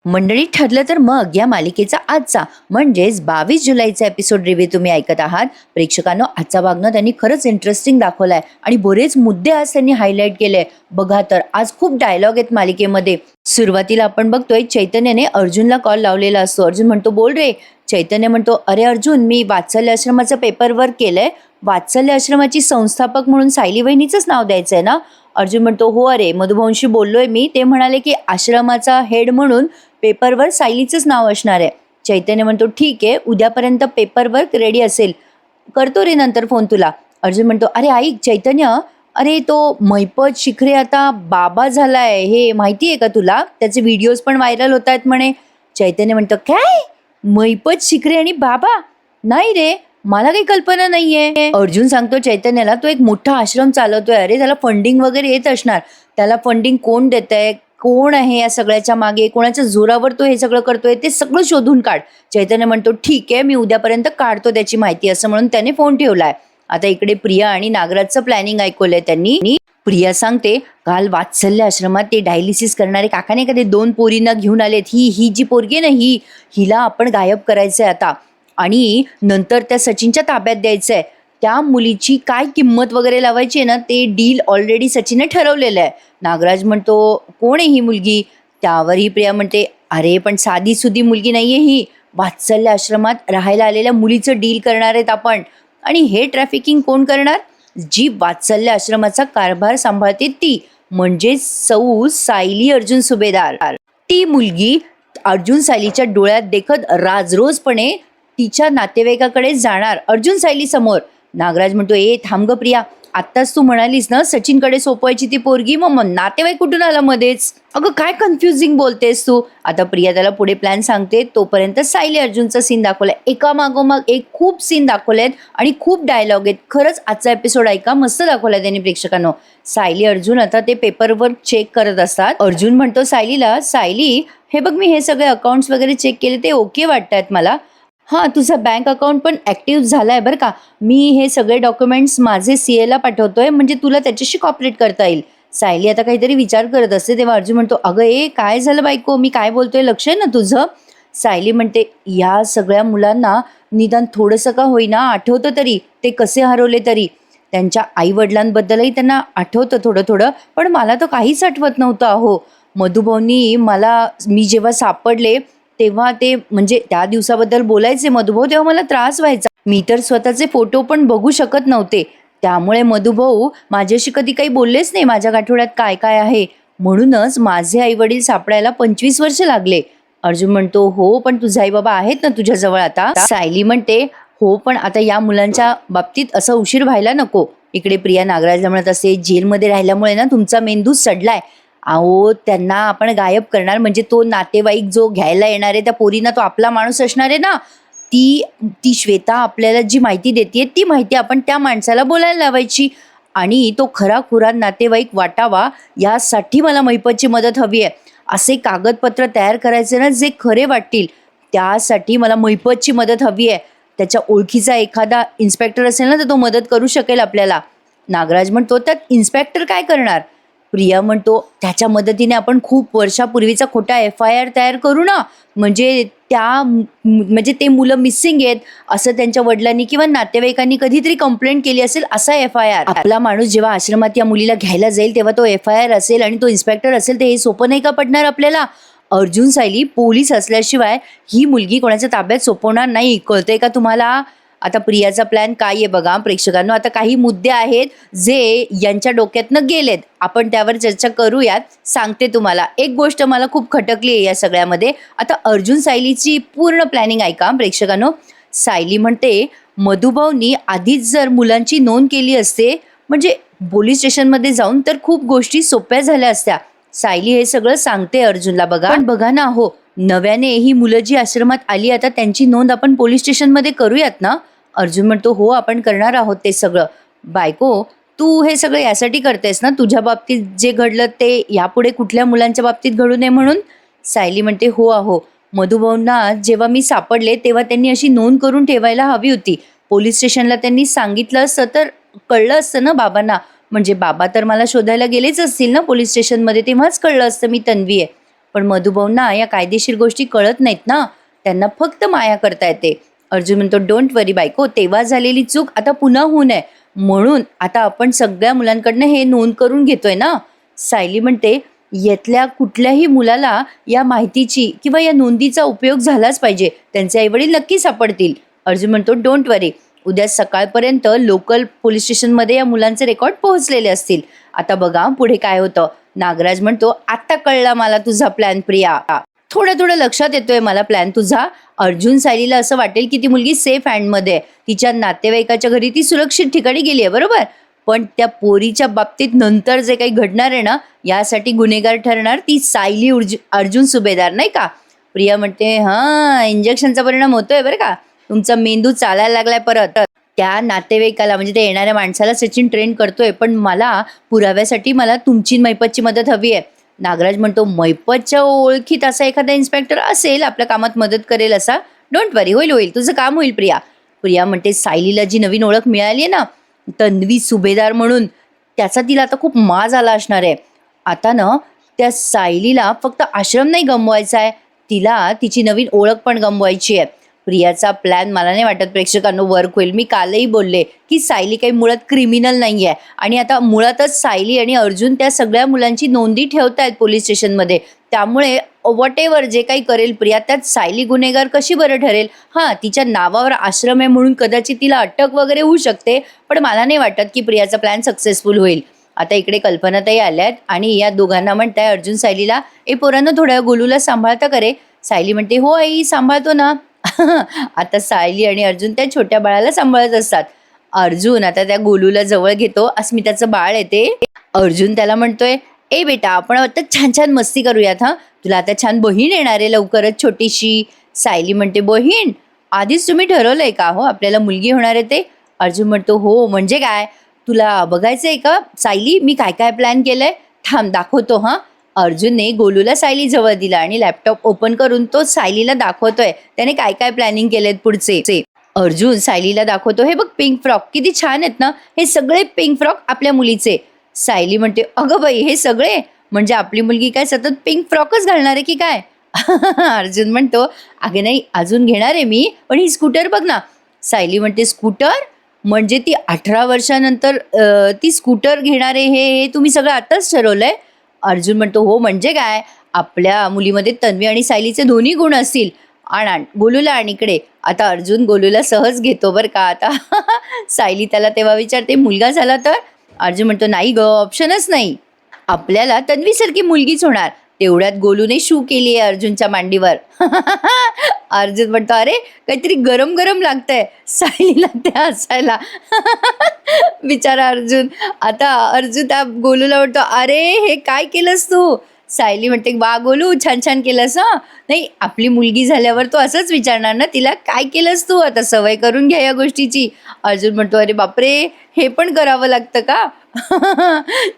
मंडळी ठरलं तर मग या मालिकेचा आजचा म्हणजेच 22 जुलैचा एपिसोड रिव्ह्यू तुम्ही ऐकत आहात. प्रेक्षकांनो, आजचा भाग ना त्यांनी खरंच इंटरेस्टिंग दाखवलाय आणि बरेच मुद्दे आज त्यांनी हायलाईट केले. बघा तर आज खूप डायलॉग आहेत मालिकेमध्ये. सुरुवातीला आपण बघतोय चैतन्यने अर्जुनला कॉल लावलेला असतो. अर्जुन म्हणतो, बोल रे. चैतन्य म्हणतो, अरे अर्जुन, मी वात्सल्य आश्रमाचं पेपर वर्क केलंय. वात्सल्य आश्रमाची संस्थापक म्हणून सायली वहिनीचंच नाव द्यायचंय ना? अर्जुन म्हणतो, हो अरे, मधुभाऊंशी बोललोय मी. ते म्हणाले की आश्रमाचा हेड म्हणून पेपरवर सायलीचंच नाव असणार आहे. चैतन्य म्हणतो, ठीक आहे, उद्यापर्यंत पेपरवर्क रेडी असेल, करतो रे नंतर फोन तुला. अर्जुन म्हणतो, अरे ऐक चैतन्य, अरे तो महिपत शिखरे आता बाबा झालाय, हे माहिती आहे का तुला? त्याचे व्हिडिओज पण व्हायरल होत आहेत म्हणे. चैतन्य म्हणतो, काय? महिपत शिखरे आणि बाबा? नाही रे, मला काही कल्पना नाहीये. अर्जुन सांगतो चैतन्याला, तो एक मोठा आश्रम चालवतोय. अरे त्याला फंडिंग वगैरे येत असणार. त्याला फंडिंग कोण देतंय, कोण आहे या सगळ्याच्या मागे, कोणाच्या जोरावर तो हे सगळं करतोय, ते सगळं शोधून काढ. चैतन्य म्हणतो, ठीक आहे, मी उद्यापर्यंत काढतो त्याची माहिती, असं म्हणून त्याने फोन ठेवलाय. आता इकडे प्रिया आणि नागराजचं प्लॅनिंग ऐकवलंय त्यांनी. प्रिया सांगते, काल वात्सल्य आश्रमात ते डायलिसिस करणारे काका नाही का, ते 2 पोरींना घेऊन आलेत. ही जी पोरगी आहे ना, हिला आपण गायब करायचंय आता आणि नंतर त्या सचिनच्या ताब्यात द्यायचंय. त्या मुलीची काय किंमत वगैरे लावायची आहे ना, ते डील ऑलरेडी सचिनने ठरवलेलं आहे. नागराज म्हणतो, कोण आहे ही मुलगी? त्यावर ही प्रिया म्हणते, अरे पण साधी सुधी मुलगी नाहीये ही, वात्सल्य आश्रमात राहायला आलेल्या मुलीचं डील करणार आहेत आपण. आणि हे ट्रॅफिकिंग कोण करणार? जी वात्सल्य आश्रमाचा कारभार सांभाळते ती, म्हणजे सौ सायली अर्जुन सुभेदार. ती मुलगी अर्जुन सायलीच्या डोळ्यात देखत राजरोजपणे तिच्या नातेवाईकाकडे जाणार अर्जुन सायली समोर. नागराज म्हणतो, ए थांब ग प्रिया, आत्ताच तू म्हणालीस ना सचिनकडे सोपवायची ती पोरगी, मग नातेवाईक कुठून आला मध्येच? अगं काय कन्फ्युजिंग बोलतेस तू. आता प्रिया त्याला पुढे प्लॅन सांगते. तोपर्यंत सायली अर्जुनचा सीन दाखवलाय, एका मागोमाग एक खूप सीन दाखवलेत आणि खूप डायलॉग आहेत. खरंच आजचा एपिसोड ऐका, मस्त दाखवलाय त्यांनी प्रेक्षकांनो. सायली अर्जुन आता ते पेपरवर चेक करत असतात. अर्जुन म्हणतो सायलीला, सायली हे बघ, मी हे सगळे अकाउंट्स वगैरे चेक केले, ते ओके वाटतायत मला. हां, तुझा बँक अकाउंट पण ॲक्टिव्ह झाला आहे बरं का. मी हे सगळे डॉक्युमेंट्स माझे CAला पाठवतोय, म्हणजे तुला त्याच्याशी कॉपरेट करता येईल. सायली आता काहीतरी विचार करत असते, तेव्हा अर्जुन म्हणतो, अगं ए काय झालं बायको, मी काय बोलतोय लक्ष आहे ना तुझं? सायली म्हणते, या सगळ्या मुलांना निदान थोडंसं का होईना आठवतं तरी, ते कसे हरवले तरी. त्यांच्या आईवडिलांबद्दलही त्यांना आठवतं थोडं थोडं, पण मला तर काहीच आठवत नव्हतं अहो. मधुभाऊंनी मी जेव्हा सापडले तेव्हा ते म्हणजे त्या दिवसाबद्दल बोलायचे मधुभाऊ, तेव्हा मला त्रास व्हायचा. मी तर स्वतःचे फोटो पण बघू शकत नव्हते. त्यामुळे मधुभाऊ माझ्याशी कधी काही बोललेच नाही माझ्या गाठोड्यात काय काय आहे. म्हणूनच माझे आई वडील सापडायला 25 वर्ष लागले. अर्जुन म्हणतो, हो पण तुझे आई बाबा आहेत ना तुझ्याजवळ आता? सायली म्हणते, हो पण आता या मुलांच्या बाबतीत असं उशीर व्हायला नको. इकडे प्रिया नागराजला म्हणत असते, जेलमध्ये राहिल्यामुळे ना तुमचा मेंदू सडलाय. अहो, त्यांना आपण गायब करणार म्हणजे तो नातेवाईक जो घ्यायला येणार आहे त्या पोरींना, तो आपला माणूस असणार आहे ना. ती ती श्वेता आपल्याला जी माहिती देते, ती माहिती आपण त्या माणसाला बोलायला लावायची आणि तो खरा-खुरा नातेवाईक वाटावा, यासाठी मला महिपतची मदत हवी आहे. असे कागदपत्र तयार करायचे ना जे खरे वाटतील, त्यासाठी मला महिपतची मदत हवी आहे. त्याच्या ओळखीचा एखादा इन्स्पेक्टर असेल ना, तर तो मदत करू शकेल आपल्याला. नागराज म्हणतो, त्यात इन्स्पेक्टर काय करणार? प्रिया म्हणतो, त्याच्या मदतीने आपण खूप वर्षापूर्वीचा खोटा FIR तयार करू ना, म्हणजे म्हणजे ते मुलं मिसिंग आहेत असं त्यांच्या वडिलांनी किंवा नातेवाईकांनी कधीतरी कंप्लेंट केली असेल, असा FIR. आपला माणूस जेव्हा आश्रमात या मुलीला घ्यायला जाईल तेव्हा तो FIR असेल आणि तो इन्स्पेक्टर असेल, तर हे सोपं नाही का पडणार आपल्याला? अर्जुन सायली पोलीस असल्याशिवाय ही मुलगी कोणाच्या ताब्यात सोपवणार नाही, कळतंय का तुम्हाला? आता प्रियाचा प्लॅन काय आहे बघा प्रेक्षकांनो. आता काही मुद्दे आहेत जे यांच्या डोक्यातनं गेलेत, आपण त्यावर चर्चा करूयात. सांगते तुम्हाला एक गोष्ट मला खूप खटकली आहे या सगळ्यामध्ये. आता अर्जुन सायलीची पूर्ण प्लॅनिंग ऐका प्रेक्षकांनो. सायली म्हणते, मधुभाऊंनी आधीच जर मुलांची नोंद केली असते, म्हणजे पोलीस स्टेशनमध्ये जाऊन, तर खूप गोष्टी सोप्या झाल्या असत्या. सायली हे सगळं सांगते अर्जुनला. पण बघा ना हो, नव्याने ही मुलं जी आश्रमात आली, आता त्यांची नोंद आपण पोलीस स्टेशनमध्ये करूयात ना? अर्जुन म्हणतो, हो आपण करणार आहोत ते सगळं. बायको, तू हे सगळं यासाठी करतेस ना, तुझ्या बाबतीत जे घडलं ते यापुढे कुठल्या मुलांच्या बाबतीत घडू नये म्हणून? सायली म्हणते, हो अहो, मधुभाऊंना जेव्हा मी सापडले तेव्हा त्यांनी अशी नोंद करून ठेवायला हवी होती. पोलीस स्टेशनला त्यांनी सांगितलं असतं तर कळलं असतं ना बाबांना. म्हणजे बाबा तर मला शोधायला गेलेच असतील ना पोलीस स्टेशनमध्ये, तेव्हाच कळलं असतं मी तन्वी आहे. पण मधुभाऊंना या कायदेशीर गोष्टी कळत नाहीत ना, त्यांना फक्त माया करता येते. अर्जुन म्हणतो, डोंट वरी बायको, तेव्हा झालेली चूक आता पुन्हा होऊ नये म्हणून आता आपण सगळ्या मुलांकडनं हे नोंद करून घेतोय ना. सायली म्हणते, यातल्या कुठल्याही मुलाला या माहितीची किंवा या नोंदीचा उपयोग झालाच पाहिजे, त्यांचे आईवडील नक्की सापडतील. अर्जुन म्हणतो, डोंट वरी, उद्या सकाळपर्यंत लोकल पोलीस स्टेशनमध्ये या मुलांचे रेकॉर्ड पोहोचलेले असतील. आता बघा पुढे काय होतं. नागराज म्हणतो, आता कळला मला तुझा प्लॅन प्रिया, थोडं थोडं लक्षात येतोय मला प्लॅन तुझा. अर्जुन सायलीला असं वाटेल की ती मुलगी सेफ हँडमध्ये आहे, तिच्या नातेवाईकाच्या घरी ती सुरक्षित ठिकाणी गेली आहे, बरोबर. पण त्या पोरीच्या बाबतीत नंतर जे काही घडणार आहे ना, यासाठी गुन्हेगार ठरणार ती सायली अर्जुन सुभेदार, नाही का. प्रिया म्हणते, हां, इंजेक्शनचा परिणाम होतोय बरं का, तुमचा मेंदू चालायला लागलाय परत. त्या नातेवाईकाला म्हणजे त्या येणाऱ्या माणसाला सचिन ट्रेन करतोय, पण मला पुराव्यासाठी मला तुमची मैपतची मदत हवी आहे. नागराज म्हणतो, मैपतच्या ओळखीत असा एखादा इन्स्पेक्टर असेल आपल्या कामात मदत करेल असा. डोंट वरी, होईल होईल, तुझं काम होईल प्रिया. प्रिया म्हणते, सायलीला जी नवीन ओळख मिळाली आहे ना, तन्वी सुभेदार म्हणून, त्याचा तिला आता खूप माज आला असणार आहे. आता ना त्या सायलीला फक्त आश्रम नाही गमवायचा आहे, तिला तिची नवीन ओळख पण गमवायची आहे. प्रियाचा प्लॅन मला नाही वाटत प्रेक्षकांनो वर्क होईल. मी कालही बोलले की सायली काही मुळात क्रिमिनल नाही आहे, आणि आता मुळातच सायली आणि अर्जुन त्या सगळ्या मुलांची नोंदी ठेवतायत पोलीस स्टेशनमध्ये. त्यामुळे वॉट एव्हर जे काही करेल प्रिया, त्यात सायली गुन्हेगार कशी बरं ठरेल. हां, तिच्या नावावर आश्रम आहे म्हणून कदाचित तिला अटक वगैरे होऊ शकते, पण मला नाही वाटत की प्रियाचा प्लॅन सक्सेसफुल होईल. आता इकडे कल्पनाताई आल्यात आणि या दोघांना म्हणताय अर्जुन सायलीला, ए पोरांनो, थोड्या गोलूला सांभाळता करे. सायली म्हणते, हो आई, सांभाळतो ना. आता सायली आणि अर्जुन त्या छोट्या बाळाला सांभाळत असतात. अर्जुन आता त्या गोलूला जवळ घेतो, अस्मिताचं बाळ येते. अर्जुन त्याला म्हणतोय, ए बेटा, आपण आता छान छान मस्ती करूयात. हां, तुला आता छान बहीण येणार आहे लवकरच, छोटीशी. सायली म्हणते, बहीण? आधीच तुम्ही ठरवलंय का हो आपल्याला मुलगी होणार आहे ते? अर्जुन म्हणतो, हो, म्हणजे काय, तुला बघायचंय का सायली मी काय काय प्लॅन केलंय? थांब दाखवतो. हां. अर्जुनने गोलूला सायली जवळ दिला आणि लॅपटॉप ओपन करून तो सायलीला दाखवतोय त्याने काय काय प्लॅनिंग केलेत पुढचे. अर्जुन सायलीला दाखवतो, हे बघ पिंक फ्रॉक किती छान आहेत ना, हे सगळे पिंक फ्रॉक आपल्या मुलीचे. सायली म्हणते, अगं बाई, हे सगळे म्हणजे आपली मुलगी काय सतत पिंक फ्रॉकच घालणार आहे की काय? अर्जुन म्हणतो, अगं नाही, अजून घेणार आहे मी, पण ही स्कूटर बघ ना. सायली म्हणते, स्कूटर म्हणजे ती 18 वर्षानंतर ती स्कूटर घेणार आहे, हे तुम्ही सगळं आताच ठरवलंय? अर्जुन म्हणतो, हो, म्हणजे काय, आपल्या मुलीमध्ये तन्वी आणि सायलीचे दोन्ही गुण असतील. आण गोलूला आणि इकडे. आता अर्जुन गोलूला सहज घेतो बरं का. आता सायली त्याला तेव्हा विचारते, मुलगा झाला तर? अर्जुन म्हणतो, नाही ग, ऑप्शनच नाही, आपल्याला तन्वीसारखी मुलगीच होणार. तेवढ्यात गोलूने शू केली आहे अर्जुनच्या मांडीवर. अर्जुन म्हणतो, अरे काहीतरी गरम गरम लागतंय. सायलीला ते हसायला. बिचारा अर्जुन. आता अर्जुन त्या गोलूला म्हणतो, अरे हे काय केलंस तू? सायली म्हणते, वा गोलू, छान छान केलंस. हां, नाही, आपली मुलगी झाल्यावर तो असंच विचारणार ना तिला, काय केलंस तू, आता सवय करून घ्या या गोष्टीची. अर्जुन म्हणतो, अरे बापरे, हे पण करावं लागतं का?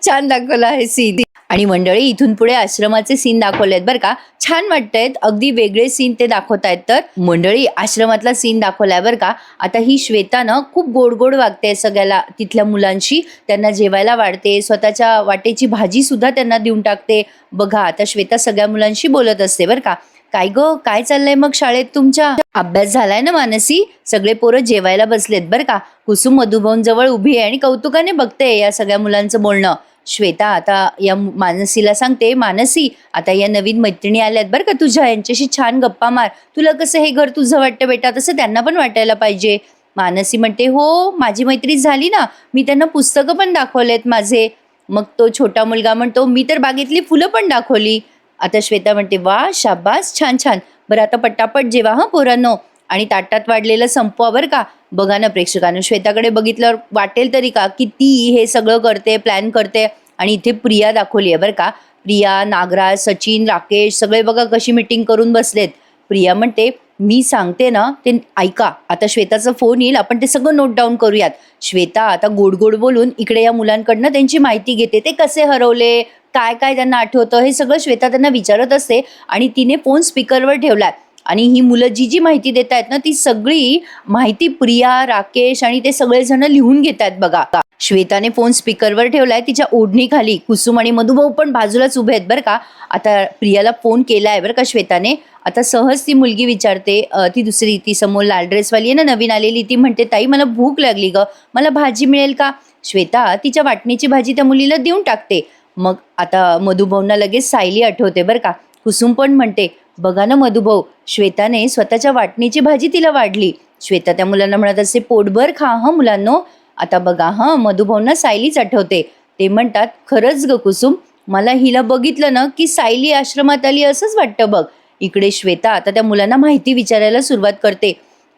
छान दाखवलं आहे सीन. आणि मंडळी, इथून पुढे आश्रमाचे सीन दाखवलेत बरं का, छान वाटतायत, अगदी वेगळे सीन ते दाखवतायत. तर मंडळी, आश्रमातला सीन दाखवलाय बरं का. आता ही श्वेता ना खूप गोड गोड वागते सगळ्याला, तिथल्या मुलांशी, त्यांना जेवायला वाढते, स्वतःच्या वाटेची भाजी सुद्धा त्यांना देऊन टाकते. बघा, आता श्वेता सगळ्या मुलांशी बोलत असते बरं का. काय ग, काय चाललंय मग शाळेत तुमच्या? अभ्यास झालाय ना मानसी? सगळे पोरं जेवायला बसलेत बरं का. कुसुम मधुभाऊंजवळ उभी आहे आणि कौतुकाने बघते या सगळ्या मुलांचं बोलणं. श्वेता आता या मानसीला सांगते, मानसी, आता या नवीन मैत्रिणी आल्यात बरं का तुझ्या, यांच्याशी छान गप्पा मार. तुला कसं हे घर तुझं वाटतं बेटा, तसं त्यांना पण वाटायला पाहिजे. मानसी म्हणते, हो, माझी मैत्री झाली ना, मी त्यांना पुस्तकं पण दाखवलेत माझे. मग तो छोटा मुलगा म्हणतो, मी तर बागेतली फुलं पण दाखवली. आता श्वेता म्हणते, वा, शाबास, छान छान. बरं आता पटापट जेवा हां पोरांनो, आणि ताटात वाढलेलं संपवा बरं का. बघा ना प्रेक्षकांनो, श्वेताकडे बघितल्यावर वाटेल तरी का की ती हे सगळं करते, प्लॅन करते. आणि इथे प्रिया दाखवली आहे बरं का. प्रिया, नागराज, सचिन, राकेश सगळे बघा कशी मीटिंग करून बसलेत. प्रिया म्हणते, मी सांगते ना ते ऐका, आता श्वेताचा फोन येईल, आपण ते सगळं नोट डाऊन करूयात. श्वेता आता गोड गोड बोलून इकडे या मुलांकडनं त्यांची माहिती घेते, ते कसे हरवले, काय काय त्यांना आठवतं, हे सगळं श्वेता त्यांना विचारत असते. आणि तिने फोन स्पीकरवर ठेवलाय. आणि ही मुलं जी जी माहिती देत आहेत ना ती सगळी माहिती प्रिया, राकेश आणि ते सगळेजण लिहून घेत आहेत बघा. श्वेताने फोन स्पीकरवर ठेवलाय तिच्या ओढणीखाली. कुसुम आणि मधुभाऊ पण बाजूलाच उभे आहेत बरं का. आता प्रियाला फोन केलाय बरं का श्वेताने. आता सहज ती मुलगी विचारते, ती दुसरी, ती समोर लाल ड्रेसवाली आहे ना नवीन आलेली, ती म्हणते, ताई मला भूक लागली ग, मला भाजी मिळेल का? श्वेता तिच्या वाटणीची भाजी त्या मुलीला देऊन टाकते. मग आता मधुभाऊंना लगेच सायली आठवते बरं का. कुसुम पण म्हणते, बघा ना मधुभाऊ, श्वेताने स्वतःच्या वाटणीची भाजी तिला वाढली. श्वेता त्या मुलांना म्हणत असते, पोटभर खा हं मुलांनो. आता बघा हं, मधुभाऊंना सायलीच आठवते. ते म्हणतात, खरंच ग कुसुम, मला हिला बघितलं ना की सायली आश्रमात आली असंच वाटतं बघ. इकडे श्वेता आता त्या मुलांना माहिती विचारायला सुरुवात करते.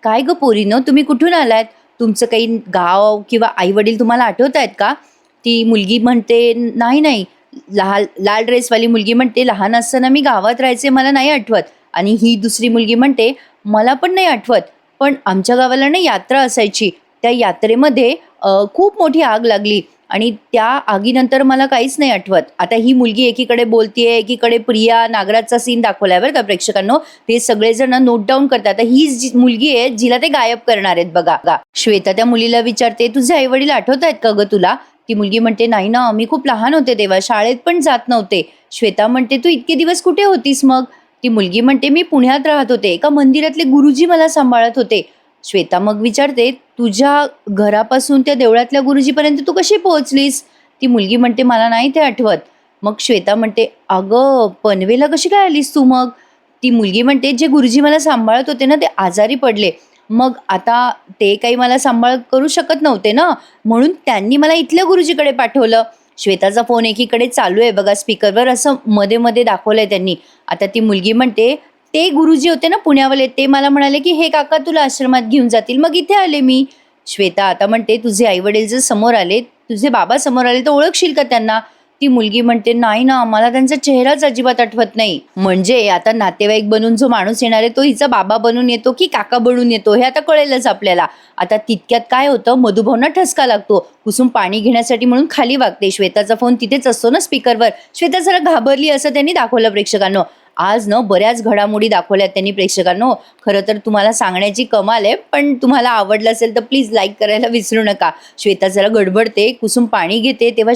काय ग पोरीनो, तुम्ही कुठून आलात? तुमचं काही गाव किंवा आई वडील तुम्हाला आठवत आहेत का? ती मुलगी म्हणते, नाही नाही. लाल ड्रेसवाली मुलगी म्हणते, लहान असताना मी गावात राहायचे, मला नाही आठवत. आणि ही दुसरी मुलगी म्हणते, मला पण नाही आठवत, पण आमच्या गावाला ना यात्रा असायची. त्या यात्रेमध्ये खूप मोठी आग लागली आणि त्या आगीनंतर मला काहीच नाही आठवत. आता ही मुलगी एकीकडे बोलतीये, एकीकडे प्रिया नागराजचा सीन दाखवलाय बरं का प्रेक्षकांनो. ते सगळेजण नोट डाऊन करतात. आता ही जी मुलगी आहे जिला ते गायब करणार आहेत बघा. श्वेता त्या मुलीला विचारते, तुझे आई वडील आठवत आहेत का ग तुला? ती मुलगी म्हणते, नाही ना, मी खूप लहान होते तेव्हा, शाळेत पण जात नव्हते. श्वेता म्हणते, तू इतके दिवस कुठे होतीस मग? ती मुलगी म्हणते, मी पुण्यात राहत होते, एका मंदिरातले गुरुजी मला सांभाळत होते. श्वेता मग विचारते, तुझ्या घरापासून त्या देवळातल्या गुरुजीपर्यंत तू कशी पोहोचलीस? ती मुलगी म्हणते, मला नाही ते आठवत. मग श्वेता म्हणते, अगं पनवेला कशी काय आलीस तू मग? ती मुलगी म्हणते, जे गुरुजी मला सांभाळत होते ना ते आजारी पडले, मग आता ते काही मला सांभाळ करू शकत नव्हते ना, म्हणून त्यांनी मला इथल्या गुरुजीकडे पाठवलं. श्वेताचा फोन एकीकडे चालू आहे बघा स्पीकरवर, असं मध्ये मध्ये दाखवलंय त्यांनी. आता ती मुलगी म्हणते, ते गुरुजी होते ना पुण्यावाले, ते मला म्हणाले की हे काका तुला आश्रमात घेऊन जातील, मग इथे आले मी. श्वेता आता म्हणते, तुझे आई वडील जर समोर आले, तुझे बाबा समोर आले तर ओळखशील का त्यांना? ती मुलगी म्हणते, नाही ना, मला त्यांचा चेहराच अजिबात आठवत नाही. म्हणजे आता नातेवाईक बनून जो माणूस येणार आहे तो हिचा बाबा बनून येतो की काका बनून येतो हे आता कळेलच आपल्याला. आता तितक्यात काय होतं, मधुभाऊंना ठसका लागतो. कुसुम पाणी घेण्यासाठी म्हणून खाली वागते. श्वेताचा फोन तिथेच असतो ना स्पीकरवर. श्वेता जरा घाबरली असं त्यांनी दाखवलं प्रेक्षकांनो. आज न बऱ्याच घडामोडी दाखवल्यात त्यांनी प्रेक्षकांनो. खरं तर तुम्हाला सांगण्याची कमाल आहे, पण तुम्हाला आवडलं असेल तर प्लीज लाईक करायला विसरू नका. श्वेता जरा गडबडते, कुसुम पाणी घेते, तेव्हा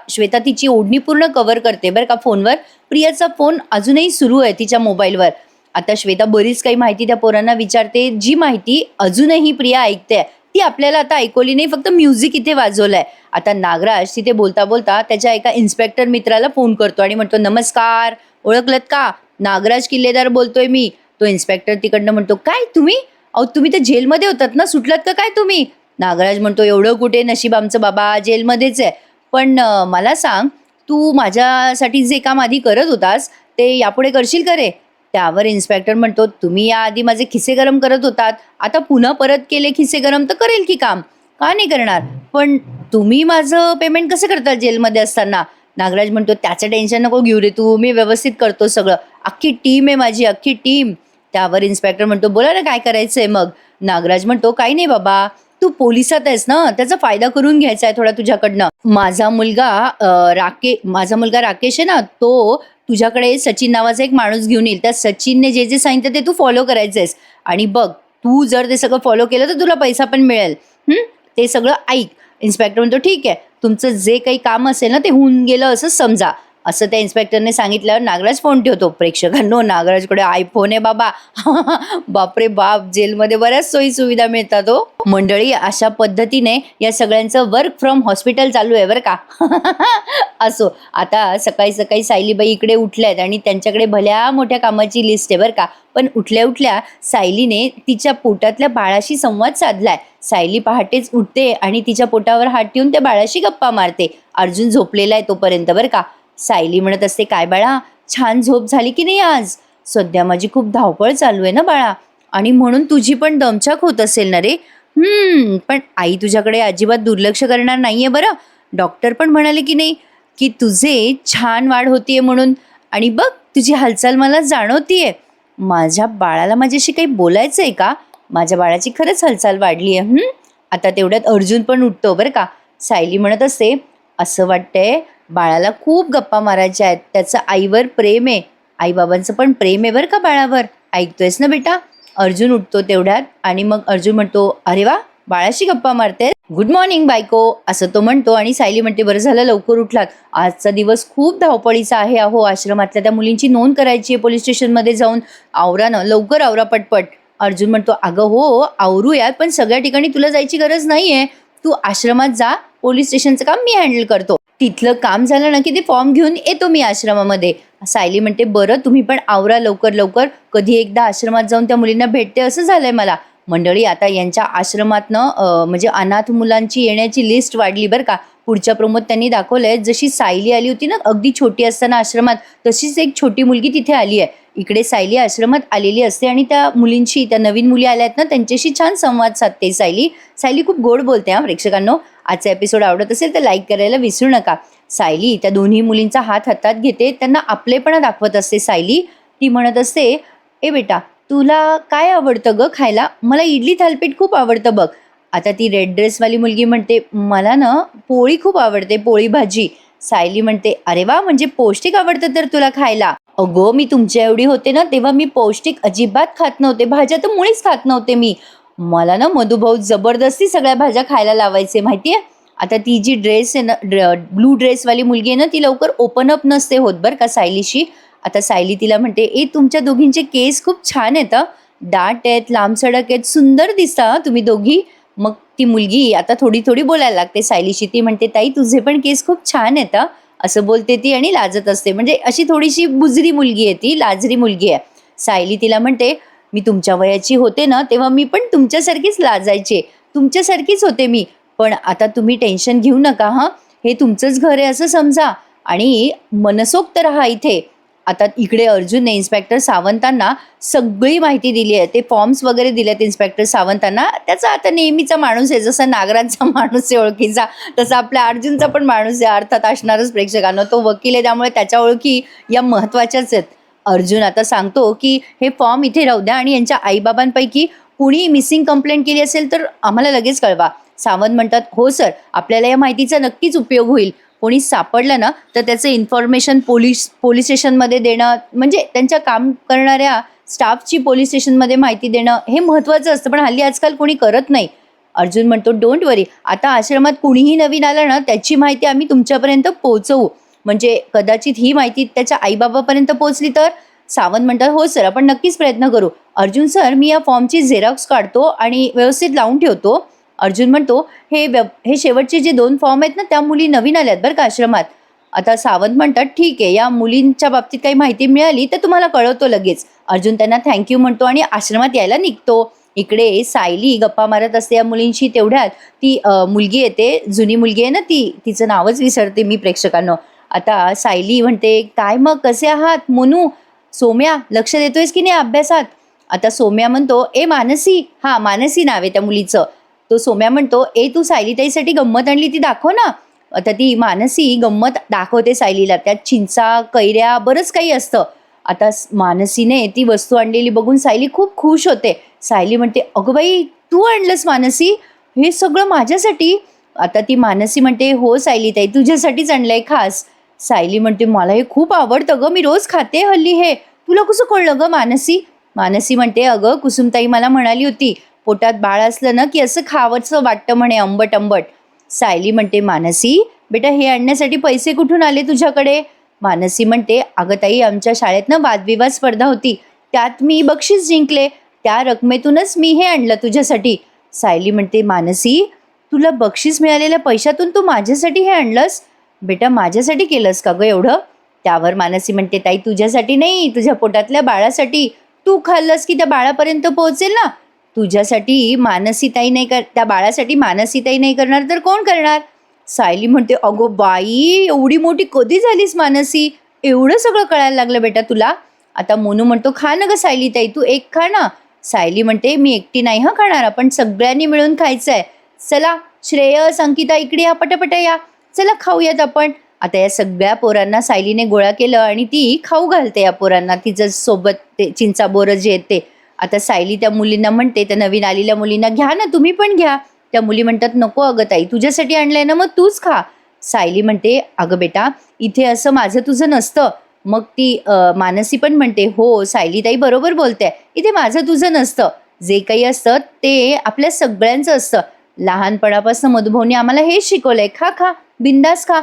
श्वेता तिची ओढणी पूर्ण कव्हर करते बरं का फोनवर. प्रियाचा फोन अजूनही सुरू आहे तिच्या मोबाईलवर. आता श्वेता बरीच काही माहिती त्या पोरांना विचारते, जी माहिती अजूनही प्रिया ऐकते ती आपल्याला आता ऐकवली नाही, फक्त म्युझिक इथे वाजवलंय. आता नागराज तिथे बोलता बोलता त्याच्या एका इन्स्पेक्टर मित्राला फोन करतो आणि म्हणतो, नमस्कार, ओळखलत का? नागराज किल्लेदार बोलतोय मी. तो इन्स्पेक्टर तिकडनं म्हणतो, काय तुम्ही? अहो तुम्ही तर जेलमध्ये होतात ना, सुटलात का काय तुम्ही? नागराज म्हणतो, एवढं कुठे, नशीब आमचं बाबा जेलमध्येच आहे. पण मला सांग, तू माझ्यासाठी जे काम आधी करत होतास ते यापुढे करशील का रे? त्यावर इन्स्पेक्टर म्हणतो, तुम्ही याआधी माझे खिसे गरम करत होतात, आता पुन्हा परत केले खिसे गरम तर करेल की काम, का नाही करणार? पण तुम्ही माझं पेमेंट कसं करता जेलमध्ये असताना? नागराज म्हणतो, त्याचं टेन्शन नको घेऊ रे तू, मी व्यवस्थित करतो सगळं, अख्खी टीम आहे माझी, अख्खी टीम. त्यावर इन्स्पेक्टर म्हणतो, बोला ना काय करायचंय मग? नागराज म्हणतो, काही नाही बाबा, तू पोलिसात आहेस ना, त्याचा फायदा करून घ्यायचा आहे थोडा तुझ्याकडनं. माझा मुलगा राकेश आहे ना, तो तुझ्याकडे सचिन नावाचा एक माणूस घेऊन येईल. त्या सचिनने जे जे सांगितलं ते तू फॉलो करायचंयस. आणि बघ, तू जर ते सगळं फॉलो केलं तर तुला पैसा पण मिळेल. ते सगळं ऐक. इन्स्पेक्टर म्हणतो, ठीक आहे, तुमचं जे काही काम असेल ना ते होऊन गेलं असं समजा. असं त्या इन्स्पेक्टरने सांगितल्यावर नागराज फोन ठेवतो. प्रेक्षकांनो, नागराजकडे आयफोन आहे बाबा. बापरे बाप, जेलमध्ये बऱ्याच सोयी सुविधा मिळतात हो. मंडळी, अशा पद्धतीने या सगळ्यांचं वर्क फ्रॉम हॉस्पिटल चालू आहे बरं का. असो, आता सकाळी सकाळी सायलीबाई इकडे उठल्यात आणि त्यांच्याकडे भल्या मोठ्या कामाची लिस्ट आहे बरं का. पण उठल्या उठल्या सायलीने तिच्या पोटातल्या बाळाशी संवाद साधलाय. सायली पहाटेच उठते आणि तिच्या पोटावर हात ठेवून त्या बाळाशी गप्पा मारते. अर्जुन झोपलेला आहे तोपर्यंत बरं का. सायली म्हणत असते, काय बाळा, छान झोप झाली की नाही आज? सध्या माझी खूप धावपळ चालू आहे ना बाळा, आणि म्हणून तुझी पण दमछाक होत असेल ना रे. पण आई तुझ्याकडे अजिबात दुर्लक्ष करणार नाहीये बरं. डॉक्टर पण म्हणाले की नाही की तुझे छान वाढ होतीये म्हणून, आणि बघ तुझी हालचाल मला जाणवतीये. माझ्या बाळाला माझ्याशी काही बोलायचंय का? माझ्या बाळाची खरंच हालचाल वाढली आहे. आता तेवढ्यात अर्जुन पण उठतो बरं का. सायली म्हणत असते, असं वाटतंय बाळाला खूप गप्पा मारायच्या आहेत, त्याचं आईवर प्रेम आहे, आईबाबांचं पण प्रेम आहे बरं का बाळावर. ऐकतोयस ना बेटा? अर्जुन उठतो तेवढ्यात आणि मग अर्जुन म्हणतो, अरे वा, बाळाशी गप्पा मारते. गुड मॉर्निंग बायको, असं तो म्हणतो. आणि सायली म्हणते, बरं झालं लवकर उठलात, आजचा दिवस खूप धावपळीचा आहे. अहो, आश्रमातल्या त्या मुलींची नोंद करायची आहे पोलीस स्टेशनमध्ये जाऊन. आवरा ना, लवकर आवरा पटपट. अर्जुन म्हणतो, अगं हो आवरूयात, पण सगळ्या ठिकाणी तुला जायची गरज नाहीये. तू आश्रमात जा, पोलीस स्टेशनचं काम मी हँडल करतो. तिथलं काम झालं ना की ते फॉर्म घेऊन येतो मी आश्रमामध्ये. सायली म्हणते, बरं तुम्ही पण आवरा लवकर लवकर, कधी एकदा आश्रमात जाऊन त्या मुलींना भेटते असं झालंय मला. मंडळी, आता यांच्या आश्रमातनं म्हणजे अनाथ मुलांची येण्याची लिस्ट वाढली बरं का. पुढच्या प्रोमोत त्यांनी दाखवलंय, जशी सायली आली होती ना अगदी छोटी असताना आश्रमात, तशीच एक छोटी मुलगी तिथे आली आहे. इकडे सायली आश्रमात आलेली असते आणि त्या मुलींशी, त्या नवीन मुली आल्या आहेत ना त्यांच्याशी छान संवाद साधते सायली. सायली खूप गोड बोलते. प्रेक्षकांनो, आजचा एपिसोड आवडत असेल तर लाईक करायला विसरू नका. सायली त्या दोन्ही मुलींचा हात हातात घेते, त्यांना आपलेपणा दाखवत असते सायली. ती म्हणत असते, ए बेटा तुला काय आवडतं ग खायला? मला इडली थालपीठ खूप आवडतं बघ. आता ती रेड ड्रेसवाली मुलगी म्हणते, मला ना पोळी खूप आवडते, पोळी भाजी. सायली म्हणते, अरे वा, म्हणजे पौष्टिक आवडतं तर तुला खायला. अगो, मी तुमच्या एवढी होते ना तेव्हा मी पौष्टिक अजिबात खात नव्हते, भाज्या तर मुळीच खात नव्हते मी. मला ना मधुभाऊ जबरदस्ती सगळ्या भाज्या खायला लावायचे माहितीये. आता ती जी ड्रेस आहे ना, ब्लू ड्रेसवाली मुलगी आहे ना, ती लवकर ओपन अप नसते होत बरं का सायलीशी. आता सायली तिला म्हणते, ए तुमच्या दोघींचे केस खूप छान आहेत, दाट आहेत, लांब सडक आहेत, सुंदर दिसता तुम्ही दोघी. मग ती मुलगी आता थोडी थोडी बोलायला लागते सायलीशी. ती म्हणते, ताई तुझे पण केस खूप छान आहेत असं बोलते ती आणि लाजत असते. म्हणजे अशी थोडीशी बुजरी मुलगी आहे, ती लाजरी मुलगी आहे. सायली तिला म्हणते, मी तुमच्या वयाची होते ना तेव्हा मी पण तुमच्यासारखीच लाजायचे, तुमच्यासारखीच होते मी. पण आता तुम्ही टेन्शन घेऊ नका, हे तुमचंच घर आहे असं समजा आणि मनसोक्त राहा इथे. आता इकडे अर्जुनने इन्स्पेक्टर सावंतांना सगळी माहिती दिली आहे, ते फॉर्म्स वगैरे दिलेत इन्स्पेक्टर सावंतांना. त्याचा आता नेहमीचा माणूस आहे, जसा नागरांचा माणूस आहे ओळखीचा, तसा आपल्या अर्जुनचा पण माणूस आहे अर्थात असणारच प्रेक्षकांना. तो वकील आहे त्यामुळे त्याच्या ओळखी या महत्त्वाच्याच आहेत. अर्जुन आता सांगतो की हे फॉर्म इथे राहू द्या आणि यांच्या आईबाबांपैकी कुणी मिसिंग कंप्लेंट केली असेल तर आम्हाला लगेच कळवा. सावंत म्हणतात, हो सर, आपल्याला या माहितीचा नक्कीच उपयोग होईल. कोणी सापडलं ना तर त्याचं इन्फॉर्मेशन पोलीस स्टेशनमध्ये देणं, म्हणजे त्यांच्या काम करणाऱ्या स्टाफची पोलीस स्टेशनमध्ये माहिती देणं हे महत्त्वाचं असतं, पण हल्ली आजकाल कोणी करत नाही. अर्जुन म्हणतो, डोंट वरी, आता आश्रमात कुणीही नवीन आलं ना त्याची माहिती आम्ही तुमच्यापर्यंत पोहोचवू. म्हणजे कदाचित ही माहिती त्याच्या आईबाबापर्यंत पोहोचली तर. सावंत म्हणतात, हो सर, आपण नक्कीच प्रयत्न करू. अर्जुन सर, मी या फॉर्मची झेरॉक्स काढतो आणि व्यवस्थित लावून ठेवतो. अर्जुन म्हणतो, हे शेवटचे जे 2 फॉर्म आहेत ना त्या मुली नवीन आल्यात बरं का आश्रमात. आता सावंत म्हणतात, ठीक आहे, या मुलींच्या बाबतीत काही माहिती मिळाली तर तुम्हाला कळवतो लगेच. अर्जुन त्यांना थँक्यू म्हणतो आणि आश्रमात यायला निघतो. इकडे सायली गप्पा मारत असते या मुलींशी. तेवढ्यात ती मुलगी येते, जुनी मुलगी आहे ना ती, तिचं नावच विसरते मी प्रेक्षकांनो. आता सायली म्हणते, काय मग कसे आहात मोनू? सोम्या, लक्ष देतोयस की नाही अभ्यासात? आता सोम्या म्हणतो, ए मानसी, मानसी नाव आहे त्या मुलीचं. तो सोम्या म्हणतो, ए तू सायलीताईसाठी गंमत आणली ती दाखव ना. आता ती मानसी गंमत दाखवते सायलीला, त्यात चिंचा, कैऱ्या, बरंच काही असतं. आता मानसीने ती वस्तू आणलेली बघून सायली खूप खुश होते. सायली म्हणते, अगं बाई, तू आणलंस मानसी हे सगळं माझ्यासाठी? आता ती मानसी म्हणते, हो सायलीताई, तुझ्यासाठीच आणलंय खास. सायली म्हणते, मला हे खूप आवडतं ग, मी रोज खाते हल्ली हे. तुला कसं कळलं ग मानसी? मानसी म्हणते, अगं कुसुमताई मला म्हणाली होती, पोटात बाळ असलं ना की असं खावंसं वाटतं म्हणे, आंबट आंबट. सायली म्हणते, मानसी बेटा, हे आणण्यासाठी पैसे कुठून आले तुझ्याकडे? मानसी म्हणते, अगं ताई, आमच्या शाळेत ना वादविवाद स्पर्धा होती, त्यात मी बक्षीस जिंकले, त्या रकमेतूनच मी हे आणलं तुझ्यासाठी. सायली म्हणते, मानसी, तुला बक्षीस मिळालेल्या पैशातून तू माझ्यासाठी हे आणलंस? बेटा, माझ्यासाठी केलंस का गं एवढं? त्यावर मानसी म्हणते, ताई, तुझ्यासाठी नाही, तुझ्या पोटातल्या बाळासाठी. तू खाल्लंस की त्या बाळापर्यंत पोहोचेल ना. तुझ्यासाठी मानसीताई नाही त्या बाळासाठी मानसीताई नाही करणार तर कोण करणार? सायली म्हणते, अगो बाई, एवढी मोठी कधी झालीस मानसी? एवढं सगळं कळायला लागलं बेटा तुला? आता मोनू म्हणतो, खा ना ग सायलीताई, तू एक खा ना. सायली म्हणते, मी एकटी नाही खाणार, आपण सगळ्यांनी मिळून खायचंय. चला श्रेयस, अंकिता, इकडे या, पटापटा या, चला खाऊयात आपण. आता या सगळ्या पोरांना सायलीने गोळा केलं आणि ती खाऊ घालते या पोरांना, तिचं सोबत ते चिंचा बोरं जे आहेत ते. आता सायली त्या मुलींना म्हणते, त्या नवीन आलेल्या मुलींना, घ्या ना तुम्ही पण घ्या. त्या मुली म्हणतात, नको अगं ताई, तुझ्यासाठी आणलंय ना, मग तूच खा. सायली म्हणते, अगं बेटा, इथे असं माझं तुझं नसतं, मग ती मानसी पण म्हणते, हो सायलीताई बरोबर बोलते, इथे माझं तुझं नसतं, जे काही असतं ते आपल्या सगळ्यांचं असतं. लहानपणापासून मधुभाऊनी आम्हाला हेच शिकवलंय, खा खा, बिंदास खा.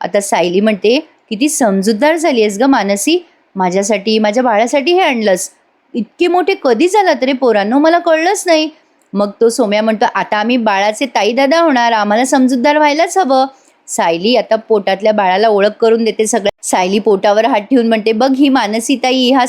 आता सायली म्हणते, किती समजूतदार झाली आहेस ग मानसी, माझ्यासाठी माझ्या बाळासाठी हे आणलंस. इतके मोठे कधी झालात रे पोरांनो, मला कळलंच नाही. मग तो सोम्या म्हणतो, आता आम्ही बाळाचे ताई दादा होणार, आम्हाला समजूतदार व्हायलाच हवं. सायली आता पोटातल्या बाळाला ओळख करून देते सगळ्या. सायली पोटावर हात ठेवून म्हणते, बघ ही मानसी ताई, हा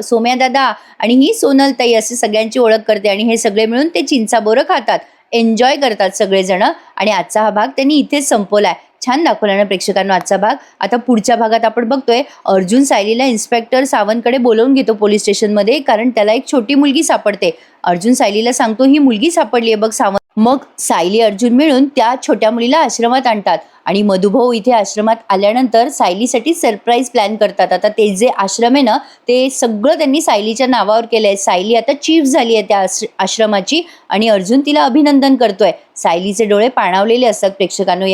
सोम्या दादा आणि ही सोनल ताई, असे सगळ्यांची ओळख करते. आणि हे सगळे मिळून ते चिंचा बोरं खातात, एन्जॉय करतात सगळेजण. आणि आजचा हा भाग त्यांनी इथेच संपवलाय. छान दाखवला ना प्रेक्षकांना आजचा भाग. आता पुढच्या भागात आपण बघतोय, अर्जुन सायलीला इन्स्पेक्टर सावंतकडे बोलवून घेतो पोलीस स्टेशनमध्ये, कारण त्याला एक छोटी मुलगी सापडते. अर्जुन सायलीला सांगतो, ही मुलगी सापडली आहे बघ सावंत. मग सायली अर्जुन मिळून त्या छोट्या मुलीला आश्रमात आणतात. आणि मधुभाऊ इथे आश्रमात आल्यानंतर सायलीसाठी सरप्राईज प्लॅन करतात. आता ते जे आश्रम आहे ना, ते सगळं त्यांनी सायलीच्या नावावर केलंय. सायली आता चीफ झाली आहे त्या आश्रमाची. आणि अर्जुन तिला अभिनंदन करतोय. सायलीचे डोळे पाणावलेले असतात प्रेक्षकांनो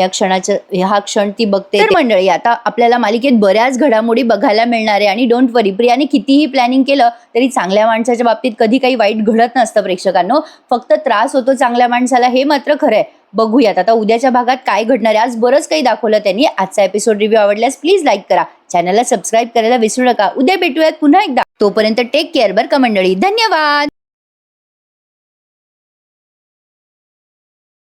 हा क्षण ती बघते. तर मंडळी, आता आपल्याला मालिकेत बऱ्याच घडामोडी बघायला मिळणार आहे. आणि डोंट वरी, प्रियाने कितीही प्लॅनिंग केलं तरी चांगल्या माणसाच्या बाबतीत कधी काही वाईट घडत नसतं प्रेक्षकांनो. फक्त त्रास होतो चांगल्या माणसाला, हे मात्र खरं आहे. बघूयात आता उद्याच्या भागात काय घडणार आहे. आज बरंच काही दाखवलं त्यांनी. आजचा एपिसोड रिव्ह्यू आवडल्यास प्लीज लाईक करा, चॅनलला सबस्क्राईब करायला विसरू नका. उद्या भेटूयात पुन्हा एकदा. तोपर्यंत टेक केअर बरं का मंडळी. धन्यवाद.